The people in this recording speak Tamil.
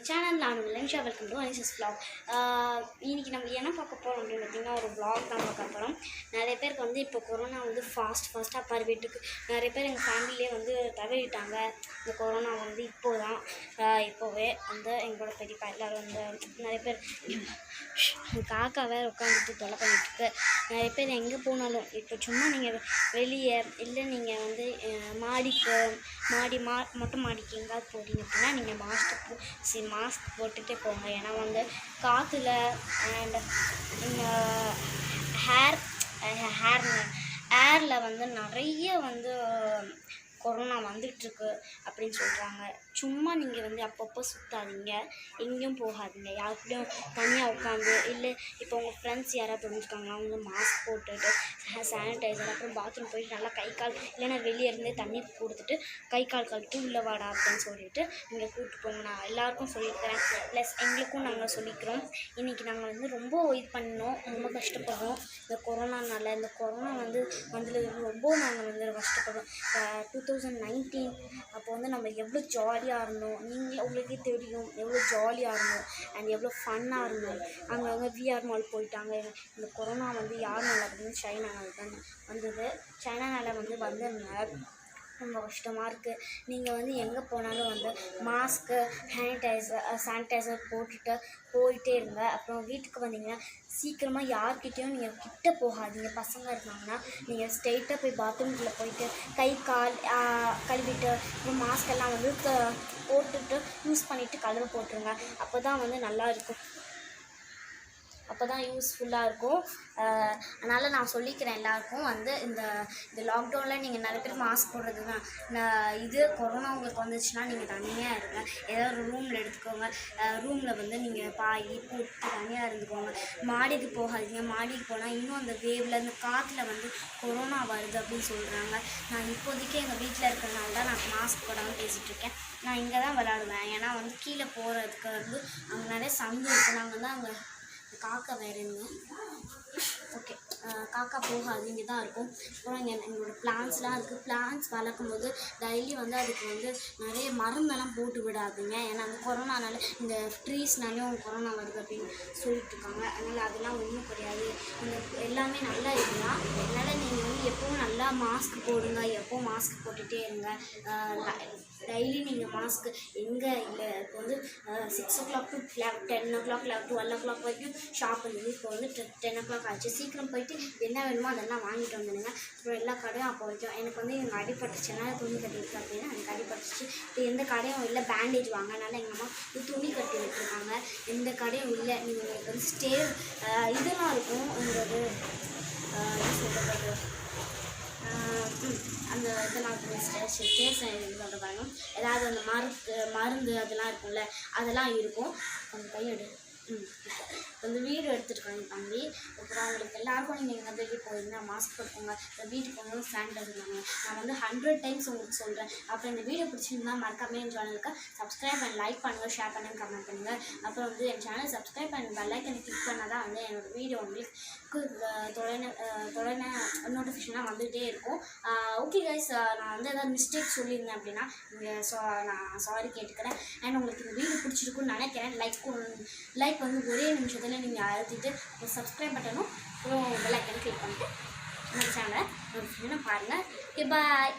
சேனல். நான் Lensha. Welcome to Anisha's vlog. இன்றைக்கி நம்ம என்ன பார்க்க போகிறோம் அப்படின்னு பார்த்திங்கன்னா ஒரு vlog தான் பார்க்க போகிறோம். நிறைய பேருக்கு வந்து இப்போ கொரோனா வந்து ஃபாஸ்ட்டாக பரவிட்டுருக்கு. நிறைய பேர் எங்கள் ஃபேமிலியே வந்து தவறிட்டாங்க. இந்த கொரோனா வந்து இப்போவே வந்து எங்களோட பெரியப்பா எல்லோரும் வந்து நிறைய பேர் காக்கா வேறு உட்காந்துட்டு தொலை பண்ணிட்டுருக்கு. நிறைய பேர் எங்கே போனாலும் இப்போ சும்மா நீங்கள் வெளியே இல்லை நீங்கள் வந்து மொட்டை மாடிக்கு எங்கேயாவது போகிறீங்க அப்படின்னா நீங்கள் மாஸ்க் போட்டுகிட்டே போங்க. ஏன்னா வந்து காற்றுல அண்ட் ஏரில் வந்து நிறைய வந்து கொரோனா வந்துட்டுருக்கு அப்படின்னு சொல்கிறாங்க. சும்மா நீங்கள் வந்து அப்பப்போ சுற்றாதீங்க, எங்கேயும் போகாதீங்க, யாருக்கிட்டையும் தனியாக உட்காந்து இல்லை இப்போ உங்கள் ஃப்ரெண்ட்ஸ் யாராவது தெரிஞ்சுக்காங்கன்னா அவங்க மாஸ்க் போட்டுட்டு சானிடைசர் அப்புறம் பாத்ரூம் போயிட்டு நல்லா கை கால் இல்லைன்னா வெளியே இருந்தே தண்ணி கொடுத்துட்டு கை கால் கழுவிட்டு உள்ளே வாடா அப்படின்னு சொல்லிட்டு நீங்கள் கூப்பிட்டு போங்க. நான் எல்லாருக்கும் சொல்லியிருக்கிறேன், ப்ளஸ் எங்களுக்கும் நாங்கள் சொல்லிக்கிறோம். இன்றைக்கி நாங்கள் வந்து ரொம்ப ரொம்ப கஷ்டப்படுறோம் இந்த கொரோனானால. இந்த கொரோனா வந்தது ரொம்ப நாங்கள் வந்து கஷ்டப்படுறோம். 2019 அப்போ வந்து நம்ம எவ்வளோ ஜாலியாக இருந்தோம், உங்களுக்கே தெரியும் எவ்வளோ ஜாலியாக இருந்தோம் அண்ட் எவ்வளோ ஃபன்னாக இருந்தோம். அங்கே விஆர் மால் போயிட்டாங்க. இந்த கொரோனா வந்து யாருனால அப்படின்னு சைனானால தான் வந்தது. சைனானால வந்ததுனால ரொம்ப கஷ்டமாக இருக்குது. நீங்கள் வந்து எங்கே போனாலும் வந்து மாஸ்க்கு சானிடைசர் போட்டுட்டு போயிட்டே இருங்க. அப்புறம் வீட்டுக்கு வந்தீங்கன்னா சீக்கிரமாக யார்கிட்டையும் நீங்கள் கிட்ட போகாதீங்க. பசங்க இருந்தாங்கன்னா நீங்கள் ஸ்ட்ரெயிட்டாக போய் பாத்ரூம்குள்ளே போயிட்டு கை கால் கழுவிட்டு அப்புறம் மாஸ்கெல்லாம் வந்து போட்டுட்டு யூஸ் பண்ணிவிட்டு கழுவ போட்டுருங்க. அப்போ தான் வந்து நல்லா இருக்கும், அப்போ தான் யூஸ்ஃபுல்லாக இருக்கும். அதனால் நான் சொல்லிக்கிறேன் எல்லாருக்கும் வந்து இந்த லாக்டவுனில் நீங்கள் நிறைய பேர் மாஸ்க் போடுறது தான். இது கொரோனா உங்களுக்கு வந்துச்சுன்னா நீங்கள் தனியாக இருங்க, ஏதோ ஒரு ரூமில் எடுத்துக்கோங்க. ரூமில் வந்து நீங்கள் பாய் போட்டு தனியாக இருந்துக்கோங்க. மாடிக்கு போகாதீங்க. மாடிக்கு போனால் இன்னும் அந்த வேவில் அந்த காற்றுல வந்து கொரோனா வருது அப்படின்னு சொல்கிறாங்க. நான் இப்போதைக்கு எங்கள் வீட்டில் இருக்கிறதுனால தான் நான் மாஸ்க் போடாமல் பேசிகிட்ருக்கேன். நான் இங்கே தான் விளாடுவேன், ஏன்னா வந்து கீழே போகிறதுக்கு வந்து அங்கே நிறைய சங்கு இருக்குது. நாங்கள் தான் அங்கே காக்கா வேறுங்க. ஓகே, காக்கா போகாது, இங்கே தான் இருக்கும். அப்புறம் இங்கே எங்களோட பிளான்ஸ்லாம் இருக்குது. பிளான்ஸ் வளர்க்கும் போது டெய்லி வந்து அதுக்கு வந்து நிறைய மருந்தெல்லாம் போட்டு விடாதுங்க. ஏன்னா அந்த கொரோனானால இந்த ட்ரீஸ்னாலையும் கொரோனா வருது அப்படின்னு சொல்லிட்டு இருக்காங்க. அதனால் அதெல்லாம் ஒன்றும் கிடையாது, இந்த எல்லாமே நல்லா இருக்கலாம். அதனால் நீங்கள் வந்து எப்போவும் நல்லா மாஸ்க் போடுங்க, எப்போவும் மாஸ்க் போட்டுகிட்டே இருங்க. டெய்லி நீங்கள் மாஸ்க்கு எங்கே இல்லை இப்போ வந்து 6 o'clock to 10 o'clock 12 o'clock வரைக்கும் ஷாப் இருந்தது. இப்போ வந்து 10 o'clock ஆச்சு. சீக்கிரம் போயிட்டு என்ன வேணுமோ அதெல்லாம் வாங்கிட்டு வந்துடுங்க. அப்புறம் எல்லா கடையும் அப்போ வரைக்கும் எனக்கு வந்து எனக்கு அடிபட்டுச்சுன்னா துணி கட்டி விட்டு அப்படின்னா எனக்கு அடிபட்டுச்சு. இப்போ எந்த கடையும் இல்லை, பேண்டேஜ் வாங்கினால எங்கள் அம்மா துணி கட்டி விட்டுருக்காங்க. எந்த கடையும் இல்லை. நீங்கள் வந்து இதெல்லாம் இருக்கும் உங்களோட சொல்கிறது அந்த இதெல்லாம் சொல்கிறாங்க. ஏதாவது அந்த மருந்து அதெல்லாம் இருக்கும்ல, அதெல்லாம் இருக்கும். அந்த கையெடு வந்து வீடு எடுத்துருக்காங்க தம்பி. அப்புறம் அவங்களுக்கு எல்லாருக்கும் நீங்கள் எங்கள் வீட்டுக்கு போயிருந்தா மாஸ்க் போட்டுக்கோங்க, வீட்டுக்கு போகணும் சானிடைசர் வாங்க. நான் வந்து 100 times உங்களுக்கு சொல்கிறேன். அப்புறம் இந்த வீடியோ பிடிச்சிருந்தா மறக்காம என் சேனலுக்கு சப்ஸ்கிரைப் பண்ணி லைக் பண்ணுங்கள், ஷேர் பண்ணுங்கள், கமெண்ட் பண்ணுங்கள். அப்புறம் வந்து என் சேனல் சப்ஸ்கிரைப் பண்ணி பெல் ஐக்கனை கிளிக் பண்ணால் தான் வந்து என்னோடய வீடியோ உங்களுக்கு தொடர்ந்து நோட்டிஃபிகேஷனாக வந்துகிட்டே இருக்கும். ஓகே கைஸ், நான் வந்து ஏதாவது மிஸ்டேக் சொல்லியிருந்தேன் அப்படின்னா நான் சாரி கேட்டுக்கிறேன். அண்ட் உங்களுக்கு இந்த வீடியோ பிடிச்சிருக்குன்னு நினைக்கிறேன். லைக் வந்து ஒரே நிமிஷத்தில் நீங்கள் அழுத்திட்டு சப்ஸ்கிரைப் பட்டனும் அப்புறம் பெல் ஐக்கனை கிளிக் பண்ணிட்டு நம்ம சேனலை நோட்டிஃபிகேஷனை பாருங்கள். ஓகே, பாய்.